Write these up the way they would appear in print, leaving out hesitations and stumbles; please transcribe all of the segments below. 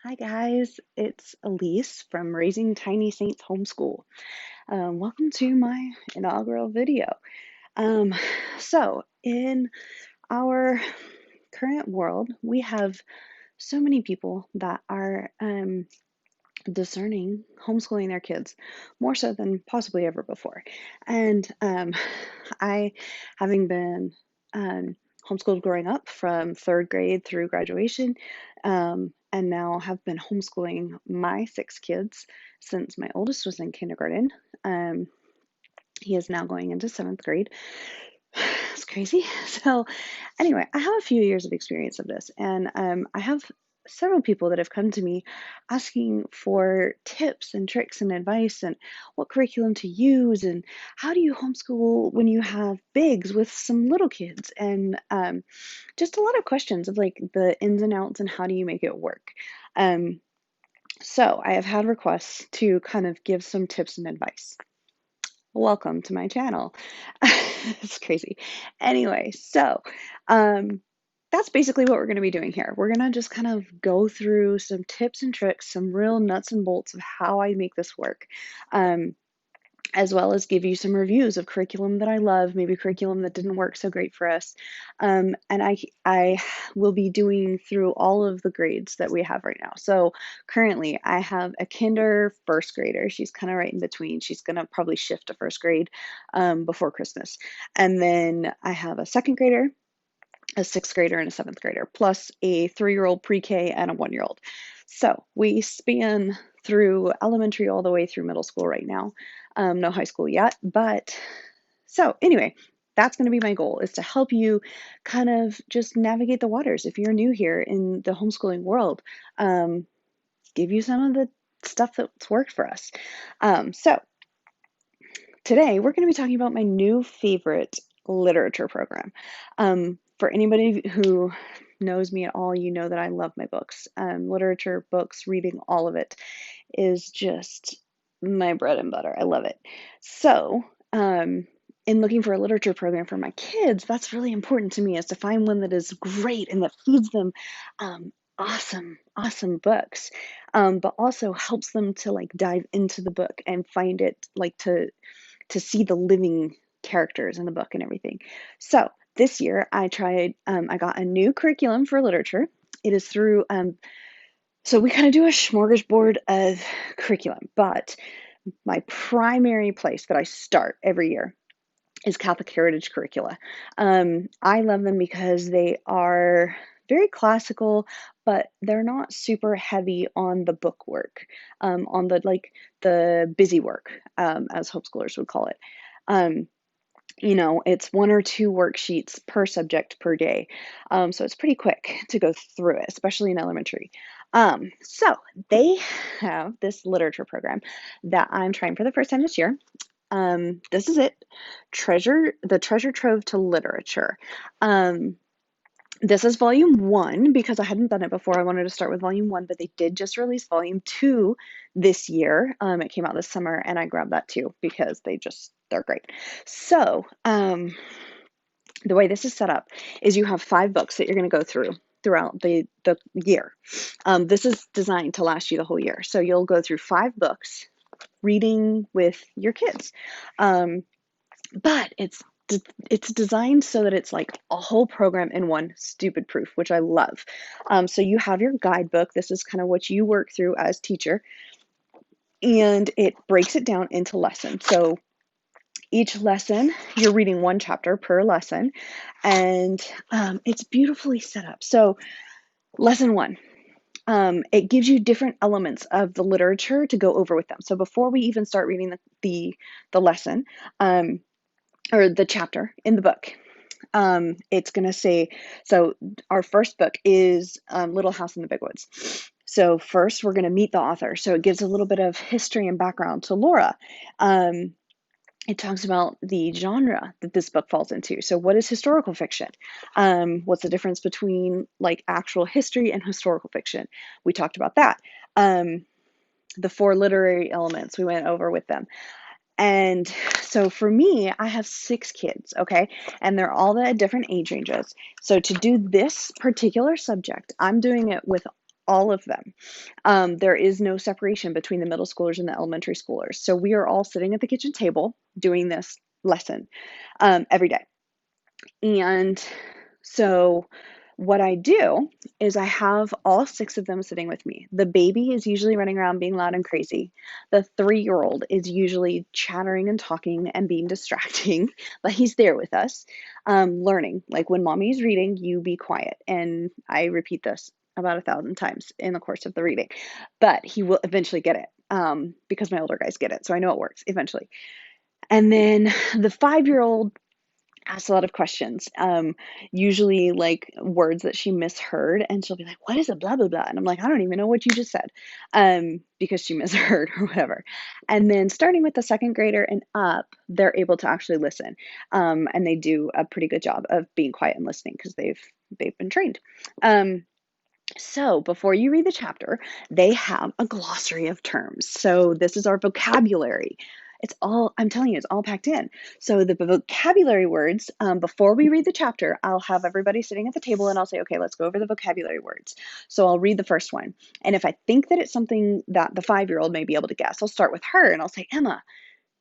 Hi guys, it's Elise from Raising Tiny Saints Homeschool. Welcome to my inaugural video. Um, in our current world, we have so many people that are discerning homeschooling their kids more so than possibly ever before. And I, having been homeschooled growing up from third grade through graduation, and now have been homeschooling my six kids since my oldest was in kindergarten. Um, he is now going into seventh grade. It's crazy. So, anyway, I have a few years of experience of this, and I have several people that have come to me asking for tips and tricks and advice and what curriculum to use and how do you homeschool when you have bigs with some little kids and just a lot of questions of like the ins and outs and how do you make it work. Um, so I have had requests to kind of give some tips and advice. Welcome to my channel. It's crazy. Anyway, um, that's basically what we're going to be doing here. We're going to just kind of go through some tips and tricks, some real nuts and bolts of how I make this work. As well as give you some reviews of curriculum that I love, maybe curriculum that didn't work so great for us. And I will be doing through all of the grades that we have right now. So currently I have a kinder first grader. She's kind of right in between. She's going to probably shift to first grade before Christmas. And then I have a second grader, a sixth grader, and a seventh grader, plus a 3-year-old pre-K and a 1-year-old. So we span through elementary all the way through middle school right now. No high school yet, but so anyway, that's going to be my goal is to help you kind of just navigate the waters. If you're new here in the homeschooling world, give you some of the stuff that's worked for us. So today we're going to be talking about my new favorite literature program. For anybody who knows me at all, you know that I love my books. Literature, books, reading, all of it is just my bread and butter. I love it. So, in looking for a literature program for my kids, that's really important to me is to find one that is great and that feeds them awesome books, but also helps them to like dive into the book and find it like to see the living characters in the book and everything. So this year I got a new curriculum for literature. It is through, so we kind of do a smorgasbord of curriculum, but my primary place that I start every year is Catholic Heritage Curricula. I love them because they are very classical, but they're not super heavy on the book work, on the busy work, as homeschoolers would call it. Um, it's 1 or 2 worksheets per subject per day. So it's pretty quick to go through it, especially in elementary. So they have this literature program that I'm trying for the first time this year. This is it, the Treasure Trove to Literature. This is volume 1 because I hadn't done it before. I wanted to start with volume 1, but they did just release volume 2 this year. It came out this summer, and I grabbed that too because they're great. So, the way this is set up is you have 5 books that you're going to go throughout the year. This is designed to last you the whole year. So you'll go through 5 books reading with your kids. But it's designed so that it's like a whole program in one, stupid proof, which I love. So you have your guidebook. This is kind of what you work through as teacher, and it breaks it down into lessons. So each lesson, you're reading 1 chapter per lesson, and it's beautifully set up. So lesson 1, it gives you different elements of the literature to go over with them. So before we even start reading the lesson, or the chapter in the book, it's going to say, so our first book is Little House in the Big Woods. So first we're going to meet the author. So it gives a little bit of history and background to Laura. It talks about the genre that this book falls into. So what is historical fiction? What's the difference between like actual history and historical fiction? We talked about that. The 4 literary elements we went over with them. And so for me, I have 6 kids, okay? And they're all at different age ranges. So to do this particular subject, I'm doing it with all of them. There is no separation between the middle schoolers and the elementary schoolers. So we are all sitting at the kitchen table doing this lesson every day. And so what I do is I have all six of them sitting with me. The baby is usually running around being loud and crazy. The 3-year-old is usually chattering and talking and being distracting, but he's there with us, learning. Like when mommy's reading, you be quiet. And I repeat this about 1,000 times in the course of the reading, but he will eventually get it because my older guys get it. So I know it works eventually. And then the 5-year-old asks a lot of questions, usually like words that she misheard, and she'll be like, "What is a blah blah blah?" And I'm like, "I don't even know what you just said," because she misheard or whatever. And then starting with the second grader and up, they're able to actually listen, and they do a pretty good job of being quiet and listening because they've been trained. So before you read the chapter, they have a glossary of terms. So this is our vocabulary. It's all, I'm telling you, it's all packed in. So the vocabulary words, before we read the chapter, I'll have everybody sitting at the table and I'll say, okay, let's go over the vocabulary words. So I'll read the first one. And if I think that it's something that the 5-year-old may be able to guess, I'll start with her and I'll say, Emma,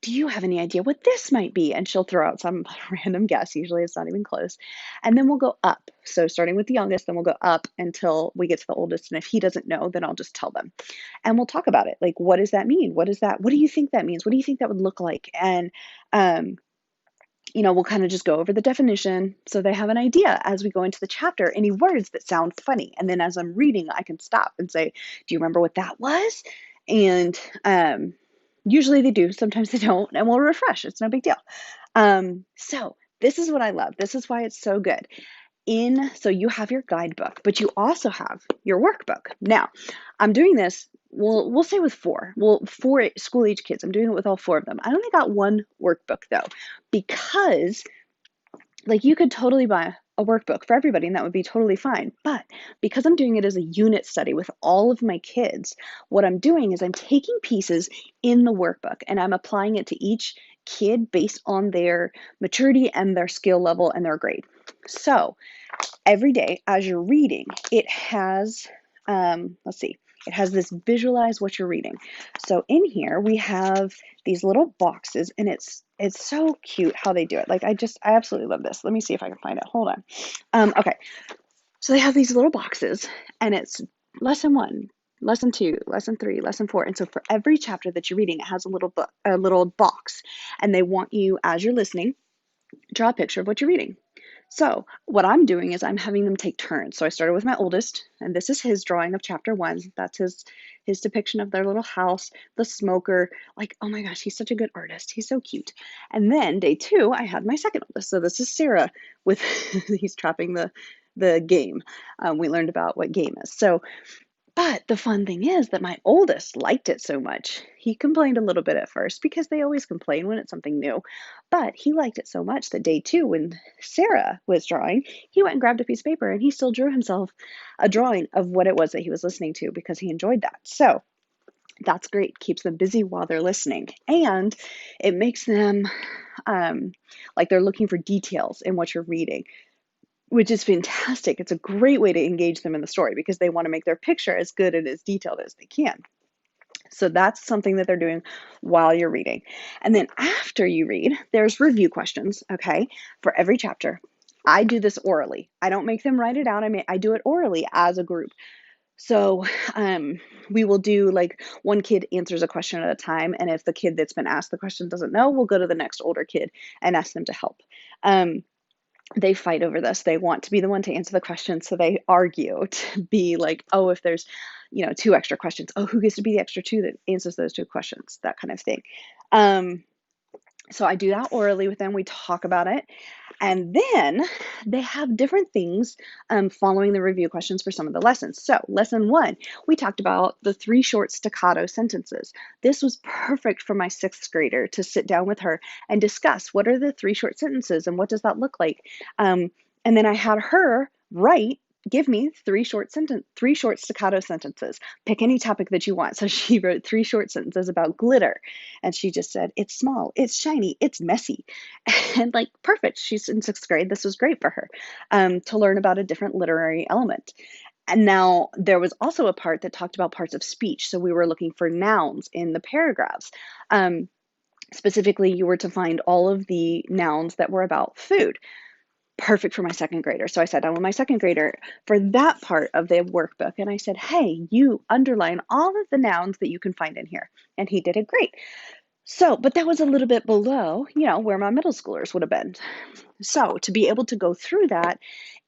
do you have any idea what this might be? And she'll throw out some random guess. Usually it's not even close. And then we'll go up. So starting with the youngest, then we'll go up until we get to the oldest. And if he doesn't know, then I'll just tell them. And we'll talk about it. Like, what does that mean? What is that? What do you think that means? What do you think that would look like? And, um, we'll kind of just go over the definition so they have an idea as we go into the chapter, any words that sound funny. And then as I'm reading, I can stop and say, do you remember what that was? And usually they do, sometimes they don't, and we'll refresh. It's no big deal. So this is what I love. This is why it's so good. So you have your guidebook, but you also have your workbook. Now, I'm doing this, we'll say with 4. Well, 4 school age kids. I'm doing it with all 4 of them. I only got 1 workbook though, because like you could totally buy a workbook for everybody and that would be totally fine. But because I'm doing it as a unit study with all of my kids, what I'm doing is I'm taking pieces in the workbook and I'm applying it to each kid based on their maturity and their skill level and their grade. So every day as you're reading, it has, it has this visualize what you're reading. So in here we have these little boxes and it's so cute how they do it. Like I absolutely love this. Let me see if I can find it. Hold on. Okay. So they have these little boxes and it's lesson 1, lesson 2, lesson 3, lesson 4. And so for every chapter that you're reading, it has a little box, and they want you, as you're listening, draw a picture of what you're reading. So what I'm doing is I'm having them take turns. So I started with my oldest, and this is his drawing of chapter 1. That's his depiction of their little house, the smoker. Like, oh my gosh, he's such a good artist. He's so cute. And then day 2, I had my second oldest. So this is Sarah with he's trapping the game. We learned about what game is. So but the fun thing is that my oldest liked it so much. He complained a little bit at first because they always complain when it's something new. But he liked it so much that day 2, when Sarah was drawing, he went and grabbed a piece of paper and he still drew himself a drawing of what it was that he was listening to because he enjoyed that. So that's great. Keeps them busy while they're listening. And it makes them like they're looking for details in what you're reading, which is fantastic. It's a great way to engage them in the story because they want to make their picture as good and as detailed as they can. So that's something that they're doing while you're reading. And then after you read, there's review questions, okay, for every chapter. I do this orally. I don't make them write it out. I do it orally as a group. So we will do like one kid answers a question at a time. And if the kid that's been asked the question doesn't know, we'll go to the next older kid and ask them to help. They fight over this. They want to be the one to answer the question. So they argue to be like, oh, if there's, 2 extra questions, oh, who gets to be the extra 2 that answers those 2 questions, that kind of thing. So I do that orally with them. We talk about it. And then they have different things following the review questions for some of the lessons. So lesson 1, we talked about the 3 short staccato sentences. This was perfect for my 6th grader to sit down with her and discuss what are the 3 short sentences and what does that look like. And then I had her give me 3 short staccato sentences. Pick any topic that you want. So she wrote 3 short sentences about glitter. And she just said, it's small, it's shiny, it's messy. And like, perfect. She's in 6th grade. This was great for her to learn about a different literary element. And now there was also a part that talked about parts of speech. So we were looking for nouns in the paragraphs. Um, Specifically, you were to find all of the nouns that were about food. Perfect for my second grader. So I sat down with my second grader for that part of the workbook and I said, hey, you underline all of the nouns that you can find in here. And he did it great. So, but that was a little bit below, where my middle schoolers would have been. So to be able to go through that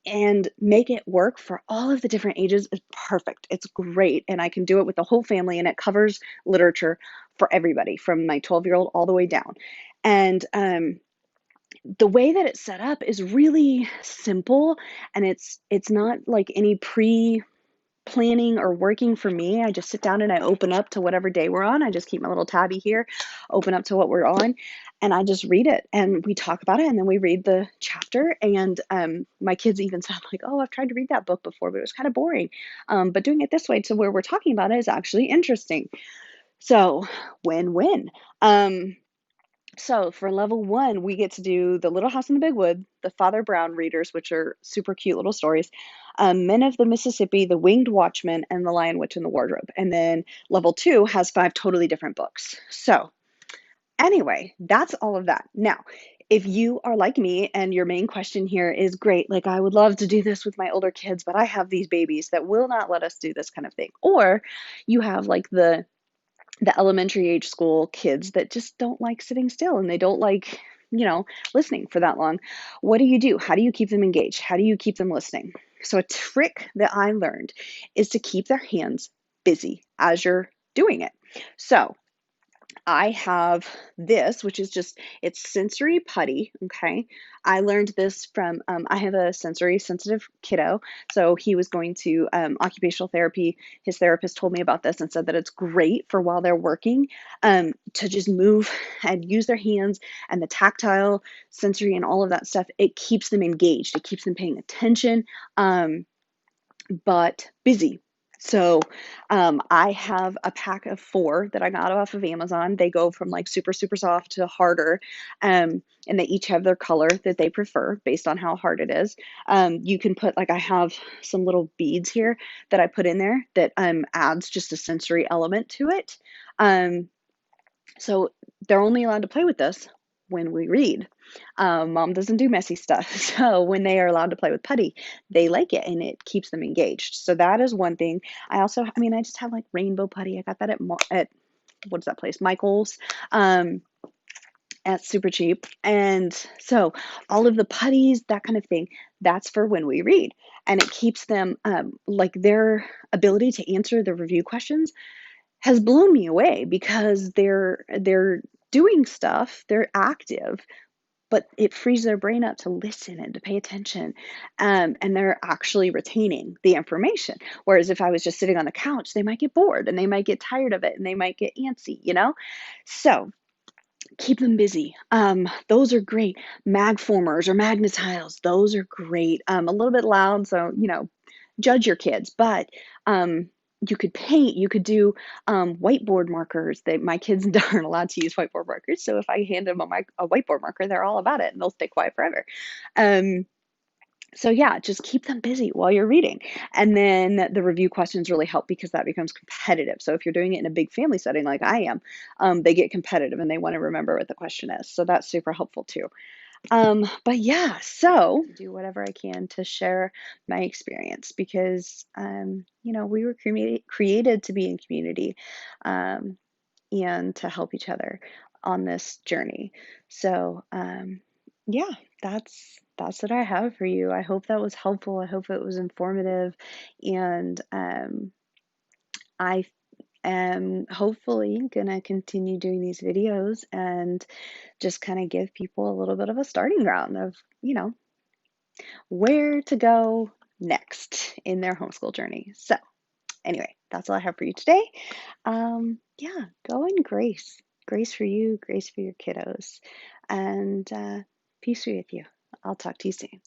and make it work for all of the different ages is perfect. It's great. And I can do it with the whole family, and it covers literature for everybody from my 12-year-old all the way down. And the way that it's set up is really simple, and it's not like any planning or working for me. I just sit down and I open up to whatever day we're on. I just keep my little tabby here, open up to what we're on, and I just read it and we talk about it and then we read the chapter. And my kids even sound like, oh, I've tried to read that book before, but it was kind of boring. But doing it this way to where we're talking about it is actually interesting. So win-win. So for level one, we get to do The Little House in the Big Wood, the Father Brown readers, which are super cute little stories, Men of the Mississippi, The Winged Watchman, and The Lion, Witch, and the Wardrobe. And then level two has 5 totally different books. So anyway, that's all of that. Now, if you are like me and your main question here is great, like I would love to do this with my older kids, but I have these babies that will not let us do this kind of thing. Or you have like the elementary age school kids that just don't like sitting still and they don't like, listening for that long. What do you do? How do you keep them engaged? How do you keep them listening? So, a trick that I learned is to keep their hands busy as you're doing it. So, I have this, which is just, it's sensory putty. Okay. I learned this from, I have a sensory sensitive kiddo. So he was going to occupational therapy. His therapist told me about this and said that it's great for while they're working to just move and use their hands and the tactile sensory and all of that stuff. It keeps them engaged, it keeps them paying attention. But busy. So I have a pack of 4 that I got off of Amazon. They go from like super, super soft to harder. And they each have their color that they prefer based on how hard it is. You can put, like, I have some little beads here that I put in there that adds just a sensory element to it. So they're only allowed to play with this when we read. Mom doesn't do messy stuff. So when they are allowed to play with putty, they like it and it keeps them engaged. So that is one thing. I just have like rainbow putty. I got that at what's that place? Michael's. At super cheap. And so all of the putties, that kind of thing, that's for when we read. And it keeps them like their ability to answer the review questions has blown me away because they're doing stuff, they're active, but it frees their brain up to listen and to pay attention, and they're actually retaining the information. Whereas if I was just sitting on the couch, they might get bored and they might get tired of it and they might get antsy. So keep them busy. Those are great. Mag formers or magnetiles, those are great. A little bit loud, so judge your kids, but you could paint, you could do whiteboard markers. My kids aren't allowed to use whiteboard markers, so if I hand them a whiteboard marker, they're all about it and they'll stay quiet forever. So yeah, just keep them busy while you're reading. And then the review questions really help because that becomes competitive. So if you're doing it in a big family setting like I am, they get competitive and they want to remember what the question is. So that's super helpful too. But yeah, so do whatever I can to share my experience because, we were created to be in community, and to help each other on this journey. So, yeah, that's what I have for you. I hope that was helpful. I hope it was informative, and I am hopefully gonna continue doing these videos and just kind of give people a little bit of a starting ground of, where to go next in their homeschool journey. So, anyway, that's all I have for you today. Yeah, go in grace. Grace for you, grace for your kiddos, and peace be with you. I'll talk to you soon.